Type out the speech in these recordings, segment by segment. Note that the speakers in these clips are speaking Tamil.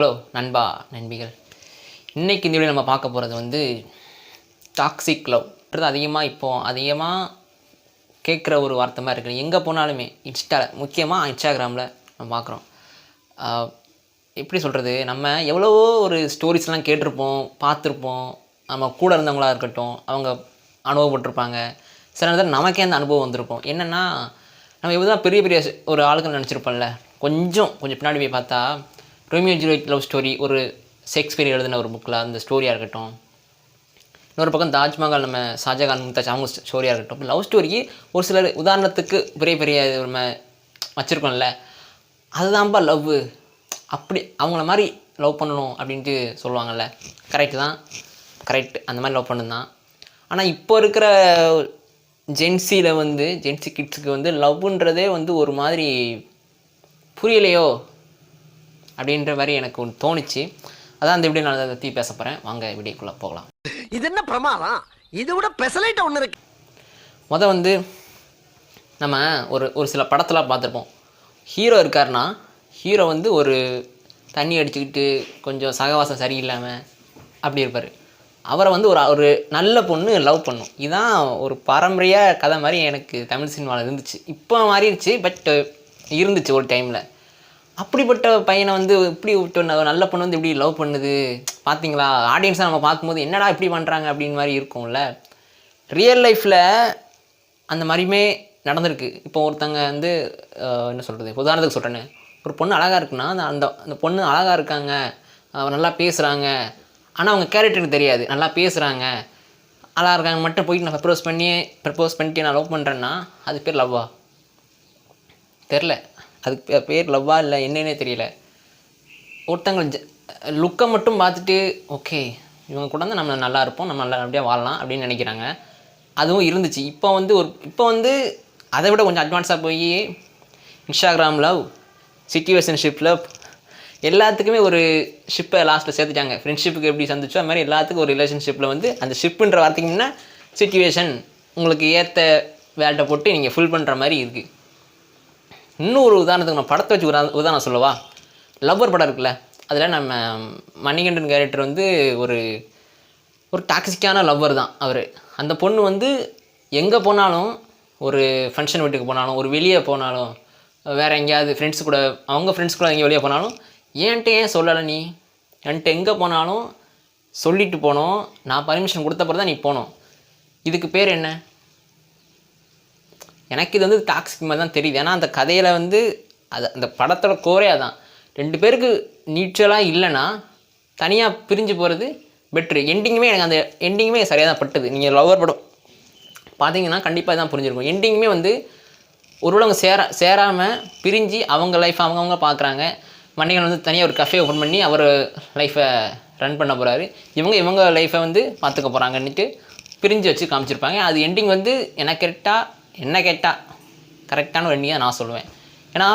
ஹலோ நண்பா நண்பிகள். இன்றைக்கி இந்த வீடியோ நம்ம பார்க்க போகிறது வந்து டாக்ஸிக் லவ்ன்றது அதிகமாக கேட்குற ஒரு வார்த்தை மாதிரி இருக்குது. எங்கே போனாலுமே முக்கியமாக இன்ஸ்டாகிராமில் நம்ம பார்க்குறோம். எப்படி சொல்கிறது, நம்ம எவ்வளவோ ஒரு ஸ்டோரிஸ்லாம் கேட்டிருப்போம், பார்த்துருப்போம். நம்ம கூட இருந்தவங்களாக இருக்கட்டும், அவங்க அனுபவப்பட்டிருப்பாங்க. சில நேரத்தில் நமக்கே அந்த அனுபவம் வந்திருக்கும். என்னென்னா, நம்ம எவ்வளோ தான் பெரிய பெரிய ஒரு ஆளுங்க நினச்சிருப்போம்ல, கொஞ்சம் பின்னாடி போய் பார்த்தா ரோமியோ ஜூலியட் லவ் ஸ்டோரி, ஒரு ஷேக்ஸ்பியர் எழுதின ஒரு புக்கில் அந்த ஸ்டோரியாக இருக்கட்டும், இன்னொரு பக்கம் தாஜ்மஹால் நம்ம ஷாஜகான் மும்தாஜ் அவங்க ஸ்டோரியாக இருக்கட்டும், லவ் ஸ்டோரிக்கு ஒரு சிலர் உதாரணத்துக்கு பெரிய நம்ம வச்சுருக்கோம்ல, அதுதான்ப்பா லவ், அப்படி அவங்கள மாதிரி லவ் பண்ணணும் அப்படின்ட்டு சொல்லுவாங்கள்ல. கரெக்ட், அந்த மாதிரி லவ் பண்ணணும் தான். ஆனால் இப்போ இருக்கிற ஜென்சி கிட்ஸுக்கு வந்து லவ்ன்றதே வந்து ஒரு மாதிரி புரியலையோ அப்படின்ற மாதிரி எனக்கு ஒன்று தோணுச்சு. அதான் அந்த வீடியோ நான் அதை பற்றி பேச போகிறேன். வாங்க வீடியோக்குள்ளே போகலாம். இது என்ன பிரமாதம், இது விட பெசலைட் ஒன்று இருக்கு. வந்து நம்ம ஒரு சில படத்தில் பார்த்துருப்போம். ஹீரோ இருக்காருன்னா, ஹீரோ வந்து ஒரு தண்ணி அடிச்சுக்கிட்டு கொஞ்சம் சகவாசம் சரியில்லாமல் அப்படி இருப்பார். அவரை வந்து ஒரு நல்ல பொண்ணு லவ் பண்ணும். இதுதான் ஒரு பாரம்பரிய கதை மாதிரி எனக்கு தமிழ் சினிமாவில் இருந்துச்சு. இப்போ மாறிடுச்சு, பட் இருந்துச்சு ஒரு டைமில். அப்படிப்பட்ட பையனை வந்து இப்படி விட்டு நல்ல பொண்ணு வந்து இப்படி லவ் பண்ணுது பார்த்தீங்களா, ஆடியன்ஸாக நம்ம பார்க்கும்போது என்னடா இப்படி பண்ணுறாங்க அப்படின்னு மாதிரி இருக்கும்ல. ரியல் லைஃப்பில் அந்த மாதிரியுமே நடந்திருக்கு. இப்போ ஒருத்தங்க வந்து என்ன சொல்கிறது, உதாரணத்துக்கு சொல்கிறேன்னு, ஒரு பொண்ணு அழகாக இருக்குன்னா அந்த பொண்ணு அழகாக இருக்காங்க, நல்லா பேசுகிறாங்க, ஆனால் அவங்க கேரக்டருக்கு தெரியாது, நல்லா பேசுகிறாங்க, அழகாக இருக்காங்க மட்டும் போயிட்டு நான் ப்ரப்போஸ் பண்ணிட்டு நான் லவ் பண்ணுறேன்னா அது பேர் லவ்வா? தெரில. அதுக்கு பேர் லவ்வா இல்லை என்னன்னே தெரியல. ஒருத்தங்க லுக்கை மட்டும் பார்த்துட்டு ஓகே இவங்க கூட வந்து நம்ம நல்லா இருப்போம், நம்ம நல்லா அப்படியே வாழலாம் அப்படின்னு நினைக்கிறாங்க. அதுவும் இருந்துச்சு. இப்போ வந்து அதை விட கொஞ்சம் அட்வான்ஸாக போய் இன்ஸ்டாகிராம் லவ், சிச்சுவேஷன்ஷிப் லவ், எல்லாத்துக்குமே ஒரு ஷிப்பை லாஸ்ட்டில் சேர்த்துட்டாங்க. ஃப்ரெண்ட்ஷிப்புக்கு எப்படி சந்திச்சோ அது மாதிரி எல்லாத்துக்கும் ஒரு ரிலேஷன்ஷிப்பில் வந்து அந்த ஷிப்புன்ற வார்த்தைக்கு முன்னே சிச்சுவேஷன் உங்களுக்கு ஏற்ற வேட்டை போட்டு நீங்கள் ஃபுல் பண்ணுற மாதிரி இருக்குது. இன்னும் ஒரு உதாரணத்துக்கு நான் படத்தை வச்சு உதாரணம் சொல்லவா? லவ்வர் படம் இருக்குல்ல, அதில் நம்ம மணிகண்டன் கேரக்டர் வந்து ஒரு டாக்ஸிக்கான லவ்வர் தான் அவர். அந்த பொண்ணு வந்து எங்கே போனாலும், ஒரு ஃபங்க்ஷன் வீட்டுக்கு போனாலும், ஒரு வெளியே போனாலும், வேறு எங்கேயாவது அவங்க ஃப்ரெண்ட்ஸ் கூட எங்கேயும் வெளியே போனாலும், ஏன் சொல்லலை நீ? என்கிட்ட எங்கே போனாலும் சொல்லிட்டு போனோம், நான் பர்மிஷன் கொடுத்த பிறகு தான் நீ போனோம். இதுக்கு பேர் என்ன? எனக்கு இது வந்து டாக்ஸிக் மாதிரி தான் தெரியுது. ஏன்னா அந்த கதையில் வந்து அந்த படத்தோட கோரே அதான். 2 பேருக்கு நீச்சலாக இல்லைன்னா தனியாக பிரிஞ்சு போகிறது பெட்ரு. எனக்கு அந்த எண்டிங்குமே சரியாக தான் பட்டுது. நீங்கள் லவ்வர் படம் பார்த்தீங்கன்னா கண்டிப்பாக தான் புரிஞ்சிருக்கும். எண்டிங்குமே வந்து ஒருவேளை அவங்க சேராமல் பிரிஞ்சு அவங்க லைஃப் அவங்கவுங்க பார்க்குறாங்க. மணிகன் வந்து தனியாக ஒரு கஃபே ஓப்பன் பண்ணி அவர் லைஃப்பை ரன் பண்ண போகிறாரு. இவங்க லைஃப்பை வந்து பார்த்துக்க போகிறாங்கன்னுட்டு பிரிஞ்சு வச்சு காமிச்சிருப்பாங்க. அது எண்டிங் வந்து என்ன கேட்டால் கரெக்டான ஒரு எண்டிங்காக நான் சொல்லுவேன். ஏன்னா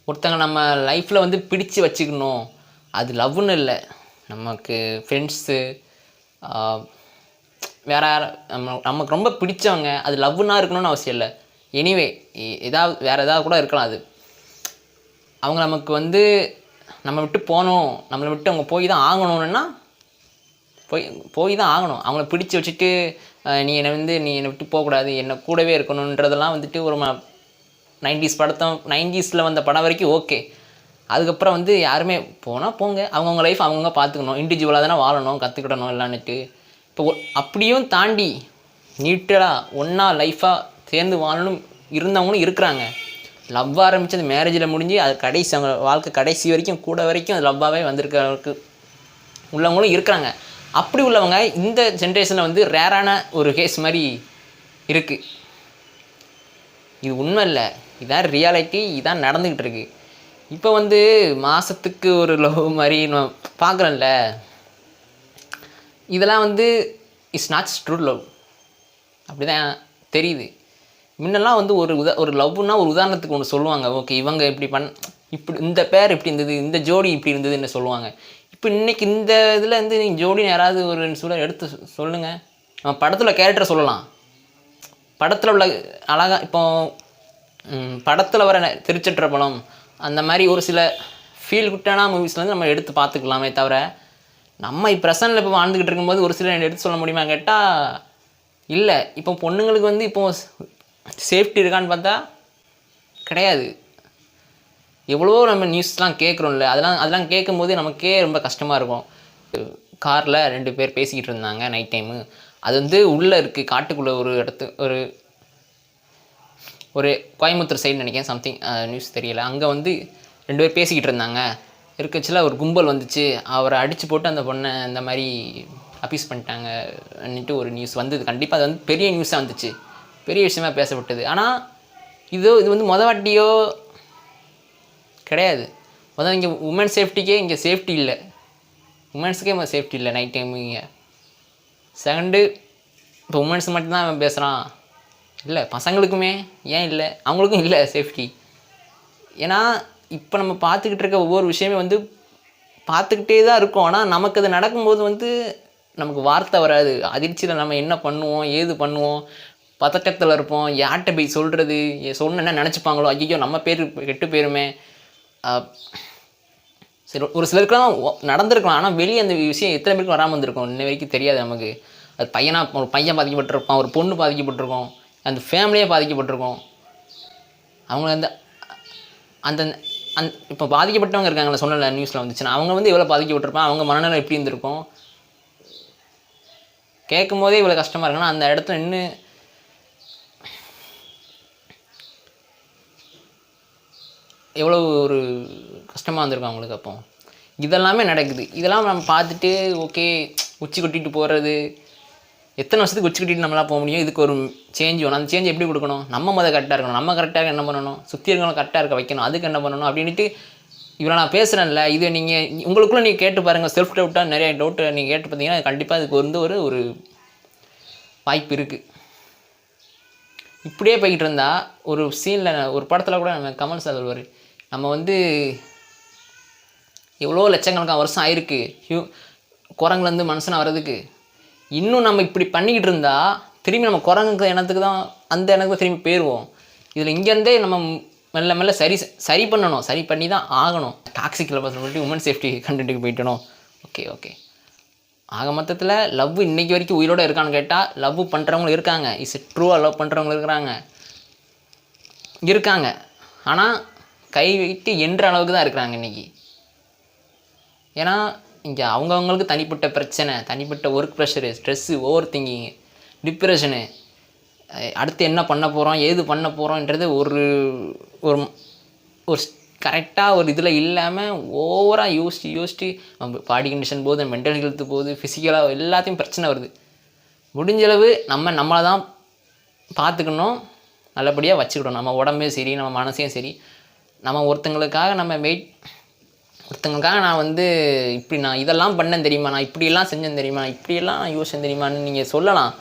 ஒருத்தங்க நம்ம லைஃப்பில் வந்து பிடிச்சு வச்சுக்கணும், அது லவ்னு இல்லை. நமக்கு ஃப்ரெண்ட்ஸு வேறு நமக்கு ரொம்ப பிடிச்சவங்க, அது லவ்னா இருக்கணும்னு அவசியம் இல்லை. எனிவே வேறு ஏதாவது கூட இருக்கலாம். அது அவங்க நமக்கு வந்து நம்ம விட்டு போகணும், நம்மளை விட்டு அவங்க போய் தான் ஆகணும்னா போய் தான் ஆகணும். அவங்கள பிடிச்சி வச்சுட்டு நீ என்னை விட்டு போகக்கூடாது, என்னை கூடவே இருக்கணுன்றதெல்லாம் வந்துட்டு ஒரு 90s வந்த படம் வரைக்கும் ஓகே. அதுக்கப்புறம் வந்து யாருமே போனால் போங்க, அவங்கவுங்க லைஃப் அவங்கவுங்க பார்த்துக்கணும், இண்டிவிஜுவலாக தானே வாழணும், கற்றுக்கிடணும் எல்லான்னுட்டு. இப்போ அப்படியும் தாண்டி நீட்டடாக ஒன்றா லைஃபாக சேர்ந்து வாழணும் இருந்தவங்களும் இருக்கிறாங்க. லவ் ஆரம்பித்து அது மேரேஜில் முடிஞ்சு அது அவங்க வாழ்க்கை கடைசி வரைக்கும் அது லவ்வாகவே வந்திருக்கிறவருக்கு உள்ளவங்களும் இருக்கிறாங்க. அப்படி உள்ளவங்க இந்த ஜென்ரேஷனில் வந்து ரேரான ஒரு கேஸ் மாதிரி இருக்குது. இது உண்மை இல்லை, இதான் ரியாலிட்டி, இதான் நடந்துக்கிட்டு இருக்கு. இப்போ வந்து மாதத்துக்கு ஒரு லவ் மாதிரி நான் பார்க்குறேன்ல, இதெல்லாம் வந்து இட்ஸ் நாட் ட்ரூ லவ் அப்படி தான் தெரியுது. முன்னெல்லாம் வந்து ஒரு லவ்னா ஒரு உதாரணத்துக்கு ஒன்று சொல்லுவாங்க. ஓகே இவங்க இப்படி இந்த பேர் இப்படி இருந்தது, இந்த ஜோடி இப்படி இருந்ததுன்னு சொல்லுவாங்க. இப்போ இன்றைக்கி இந்த இதில் வந்து நீங்கள் ஜோடின்னு யாராவது ஒரு எடுத்து சொல்லுங்கள். நம்ம படத்தில் கேரக்டரை சொல்லலாம், படத்தில் உள்ள அழகாக இப்போ படத்தில் வர திருச்சிற்றம்பலம் அந்த மாதிரி ஒரு சில ஃபீல் குட்டான மூவிஸ்லேருந்து நம்ம எடுத்து பார்த்துக்கலாமே தவிர நம்ம ப்ரெசண்டில் இப்போ வாழ்ந்துக்கிட்டு இருக்கும்போது ஒரு சில எடுத்து சொல்ல முடியுமா கேட்டால் இல்லை. இப்போ பொண்ணுங்களுக்கு வந்து இப்போது சேஃப்டி இருக்கான்னு பார்த்தா கிடையாது. எவ்வளவோ நம்ம நியூஸ்லாம் கேட்குறோம்ல, அதெல்லாம் கேட்கும்போது நமக்கே ரொம்ப கஷ்டமாக இருக்கும். காரில் 2 பேர் பேசிக்கிட்டு இருந்தாங்க நைட் டைமு. அது வந்து உள்ளே இருக்குது, காட்டுக்குள்ளே ஒரு ஒரு கோயம்புத்தூர் சைடு நினைக்கிறேன், சம்திங் நியூஸ் தெரியல. அங்கே வந்து 2 பேர் பேசிக்கிட்டு இருந்தாங்க. இருக்கச்சில் ஒரு கும்பல் வந்துச்சு, அவரை அடித்து போட்டு அந்த பொண்ணை இந்த மாதிரி அப்யூஸ் பண்ணிட்டாங்கன்னுட்டு ஒரு நியூஸ் வந்தது. கண்டிப்பாக அது வந்து பெரிய நியூஸாக வந்துச்சு, பெரிய விஷயமாக பேசப்பட்டது. ஆனால் இது வந்து வாட்டியோ கிடையாது. அதான் இங்கே உமன் சேஃப்டிக்கே இங்கே சேஃப்டி இல்லை, உமன்ஸுக்கே சேஃப்டி இல்லை நைட் டைமு. இங்கே செகண்டு இப்போ உமன்ஸ் மட்டும்தான் அவன் பேசுகிறான், இல்லை பசங்களுக்குமே ஏன் இல்லை, அவங்களுக்கும் இல்லை சேஃப்டி. ஏன்னா இப்போ நம்ம பார்த்துக்கிட்டு இருக்க ஒவ்வொரு விஷயமே வந்து பார்த்துக்கிட்டே தான் இருக்கோம். ஆனால் நமக்கு அது நடக்கும்போது வந்து நமக்கு வார்த்தை வராது. அதிர்ச்சியில் நம்ம என்ன பண்ணுவோம், ஏது பண்ணுவோம், பதட்டத்தில் இருப்போம், யார்கிட்ட போய் சொல்கிறது, சொன்ன என்ன நினச்சிப்பாங்களோ, ஐயோ நம்ம பேர் கெட்டு போயிருமே. சரி, ஒரு சிலருக்குலாம் நடந்திருக்கலாம். ஆனால் வெளியே அந்த விஷயம் எத்தனை பேருக்கு வராமல் வந்திருக்கும் இன்ன வரைக்கும் தெரியாது நமக்கு. அது ஒரு பையன் பாதிக்கப்பட்டிருப்பான், ஒரு பொண்ணு பாதிக்கப்பட்டிருக்கோம், அந்த ஃபேமிலியே பாதிக்கப்பட்டிருக்கோம். அவங்க அந்த இப்போ பாதிக்கப்பட்டவங்க இருக்காங்களே, சொன்னல நியூஸில் வந்துச்சுன்னா, அவங்க வந்து எவ்வளோ பாதிக்கப்பட்டிருப்பான், அவங்க மனநிலை எப்படி இருந்திருக்கும் கேட்கும் போதே இவ்வளோ கஷ்டமாக இருக்குன்னா, அந்த இடத்துல இன்னும் எவ்வளோ ஒரு கஷ்டமாக வந்திருக்கும் அவங்களுக்கு. அப்போ இதெல்லாமே நடக்குது. இதெல்லாம் நம்ம பார்த்துட்டு ஓகே உச்சி கொட்டிட்டு போகிறது, எத்தனை வருஷத்துக்கு உச்சி கொட்டிட்டு நம்மளால் போக முடியும். இதுக்கு ஒரு சேஞ்ச் வேணும். அந்த சேஞ்ச் எப்படி கொடுக்கணும், நம்ம கரெக்டாக இருக்கணும். நம்ம கரெக்டாக இருக்க என்ன பண்ணணும், சுற்றி இருக்கணும் கரெக்டாக இருக்க வைக்கணும். அதுக்கு என்ன பண்ணணும் அப்படின்ட்டு இவ்வளோ நான் பேசுகிறேன்ல, இது நீங்கள் உங்களுக்குள்ளே நீங்கள் கேட்டு பாருங்கள். செல்ஃப் டவுட்டாக நிறைய டவுட்டு நீங்கள் கேட்டு பார்த்தீங்கன்னா கண்டிப்பாக அதுக்கு வந்து ஒரு வாய்ப்பு இருக்குது. இப்படியே போய்கிட்டு இருந்தால் ஒரு சீனில், ஒரு படத்தில் கூட நம்ம கமல் சார் சொல்வார், நம்ம வந்து எவ்வளோ லட்சக்கணக்கான வருஷம் ஆயிருக்கு குரங்குலேருந்து மனுஷனாக வர்றதுக்கு. இன்னும் நம்ம இப்படி பண்ணிக்கிட்டு இருந்தால் திரும்பி நம்ம குரங்கு இனத்துக்கு தான், அந்த இனத்துக்கு திரும்பி போயிடுவோம். இதில் இங்கேருந்தே நம்ம மெல்ல மெல்ல சரி பண்ணணும், சரி பண்ணி தான் ஆகணும். டாக்ஸிக் லவ்வை சொல்லிட்டு உமன் சேஃப்டி கண்டென்ட்டுக்கு போயிட்டணும். ஓகே ஆக மொத்தத்தில் லவ் இன்றைக்கி வரைக்கும் உயிரோடு இருக்கான்னு கேட்டால் லவ் பண்ணுறவங்களும் இருக்காங்க. ட்ரூவாக லவ் பண்ணுறவங்களும் இருக்காங்க. ஆனால் கை வைத்து என்ற அளவுக்கு தான் இருக்கிறாங்க இன்றைக்கி. ஏன்னா இங்கே அவங்கவுங்களுக்கு தனிப்பட்ட பிரச்சனை, தனிப்பட்ட work pressure, stress, over thinking, depression, அடுத்து என்ன பண்ண போகிறோம், ஏது பண்ண போகிறோன்றது ஒரு கரெக்டாக ஒரு இதில் இல்லாமல் ஓவராக யோசிச்சு பாடி கண்டிஷன் போகுது, மென்டல் ஹெல்த்து போகுது, ஃபிசிக்கலாக எல்லாத்தையும் பிரச்சனை வருது. முடிஞ்சளவு நம்மளை தான் பார்த்துக்கணும், நல்லபடியாக வச்சுக்கிடணும். நம்ம உடம்பையும் சரி, நம்ம மனசையும் சரி. நம்ம ஒருத்தங்களுக்காக நான் வந்து இப்படி நான் இதெல்லாம் பண்ணேன் தெரியுமா, நான் இப்படியெல்லாம் செஞ்சேன் தெரியுமா, இப்படியெல்லாம் நான் யோசிச்சேன் தெரியுமான்னு நீங்கள் சொல்லலாம்.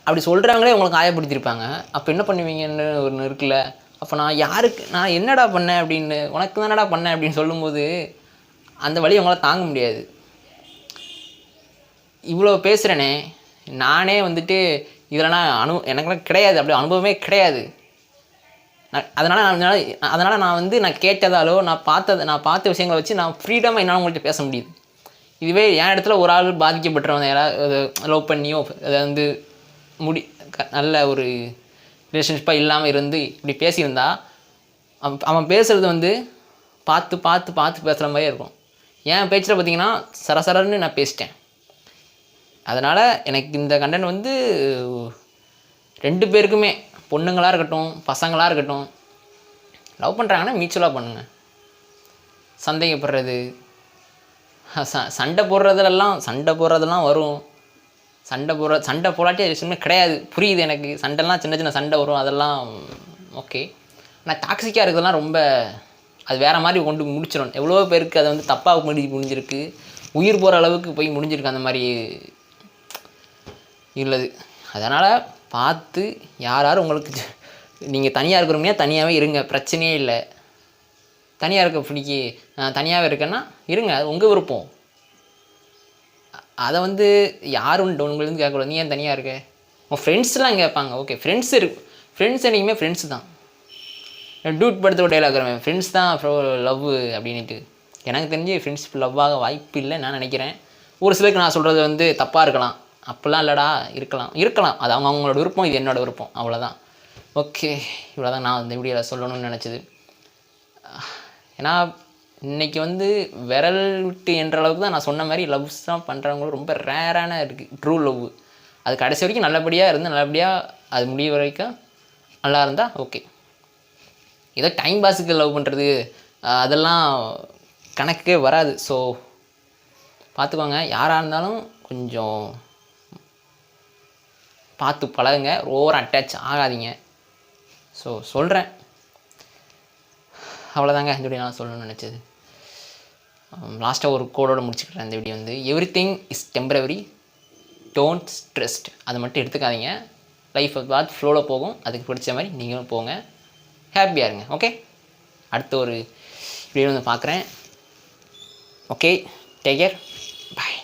அப்படி சொல்கிறாங்களே உங்களுக்கு காயப்படுத்தியிருப்பாங்க. அப்போ என்ன பண்ணுவீங்கன்னு ஒன்று இருக்குல்ல. அப்போ நான் என்னடா பண்ணேன் அப்படின்னு, உனக்கு தானடா பண்ணேன் அப்படின்னு சொல்லும்போது அந்த வழி உங்களால் தாங்க முடியாது. இவ்வளோ பேசுகிறேனே, நானே வந்துட்டு இதில் எனக்குலாம் கிடையாது, அப்படி அனுபவமே கிடையாது. அதனால் நான் கேட்டதாலோ நான் பார்த்த விஷயங்களை வச்சு நான் ஃப்ரீடமாக என்னால் உங்கள்கிட்ட பேச முடியுது. இதுவே என் இடத்துல ஒரு ஆள் பாதிக்கப்பட்டவங்க யாராவது லவ் பண்ணியோ அதை வந்து நல்ல ஒரு ரிலேஷன்ஷிப்பாக இல்லாமல் இருந்து இப்படி பேசியிருந்தா அவன் பேசுகிறது வந்து பார்த்து பேசுகிற மாதிரியே இருக்கும். என் பேச்சில் பார்த்திங்கன்னா சரசரன்னு நான் பேசிட்டேன். அதனால் எனக்கு இந்த கண்டென்ட் வந்து 2 பேருக்குமே, பொண்ணுங்களாக இருக்கட்டும் பசங்களாக இருக்கட்டும், லவ் பண்ணுறாங்கன்னா மியூச்சுவலாக பண்ணுங்கள். சந்தேகப்படுறது, சண்டை போடுறதெல்லாம் வரும். சண்டை போடாட்டி விஷயமே கிடையாது, புரியுது எனக்கு. சண்டைலாம் சின்ன சண்டை வரும், அதெல்லாம் ஓகே. ஆனால் டாக்ஸிக்காக இருக்கிறதுலாம் ரொம்ப அது வேறு மாதிரி கொண்டு முடிச்சிடும். எவ்வளோ பேருக்கு அதை வந்து தப்பாக முடிஞ்சிருக்கு, உயிர் போகிற அளவுக்கு போய் முடிஞ்சிருக்கு அந்த மாதிரி உள்ளது. அதனால் பார்த்து யார் உங்களுக்கு நீங்கள் தனியாக இருக்கிறோம்னா தனியாகவே இருங்க, பிரச்சனையே இல்லை. தனியாக இருக்க தனியாகவே இருக்கேன்னா இருங்க, அது உங்கள் விருப்பம். அதை வந்து யாரும் உங்களுக்கு கேட்கக்கூடாது, நீ ஏன் தனியாக இருக்க. உங்கள் ஃப்ரெண்ட்ஸ்லாம் கேட்பாங்க, ஓகே ஃப்ரெண்ட்ஸ் என்றைக்குமே ஃப்ரெண்ட்ஸு தான். டூட் படத்தோட டைலாக் வருவேன், ஃப்ரெண்ட்ஸ் தான் லவ் அப்படின்ட்டு. எனக்கு தெரிஞ்சு ஃப்ரெண்ட்ஷிப் லவ்வாக வாய்ப்பு இல்லை நான் நினைக்கிறேன். ஒரு சிலருக்கு நான் சொல்கிறது வந்து தப்பாக இருக்கலாம், அப்படிலாம் இல்லைடா, இருக்கலாம் அது அவங்களோட விருப்பம், இது என்னோடய விருப்பம், அவ்வளோதான். ஓகே, இவ்வளோ தான் நான் இந்த வீடியோவில் சொல்லணும்னு நினச்சது. ஏன்னா இன்றைக்கி வந்து விரல் விட்டு என்ற அளவுக்கு தான் நான் சொன்ன மாதிரி லவ்ஸ் தான் பண்ணுறவங்களும் ரொம்ப ரேரான இருக்குது ட்ரூ லவ். அது கடைசி வரைக்கும் நல்லபடியாக இருந்து நல்லபடியாக அது முடிய வரைக்கும் நல்லா இருந்தால் ஓகே. ஏதோ டைம் பாஸுக்கு லவ் பண்ணுறது அதெல்லாம் கணக்கே வராது. ஸோ பார்த்துக்கோங்க, யாராக இருந்தாலும் கொஞ்சம் பார்த்து பழகுங்க, ஓவர் அட்டாச் ஆகாதீங்க. ஸோ சொல்கிறேன், அவ்வளோதாங்க இந்த வீடியோ நான் சொல்லணும்னு நினச்சது. லாஸ்ட்டாக ஒரு கோடோடு முடிச்சுக்கிறேன். இந்த வீடியோ வந்து everything is temporary, don't stressed. அதை மட்டும் எடுத்துக்காதீங்க. லைஃப் பார்த்து ஃப்ளோவில் போகும், அதுக்கு பிடிச்ச மாதிரி நீங்களும் போங்க, ஹாப்பியாக இருங்க. ஓகே, அடுத்த ஒரு வீடியோ வந்து பார்க்குறேன். ஓகே, டேக் கேர், பாய்.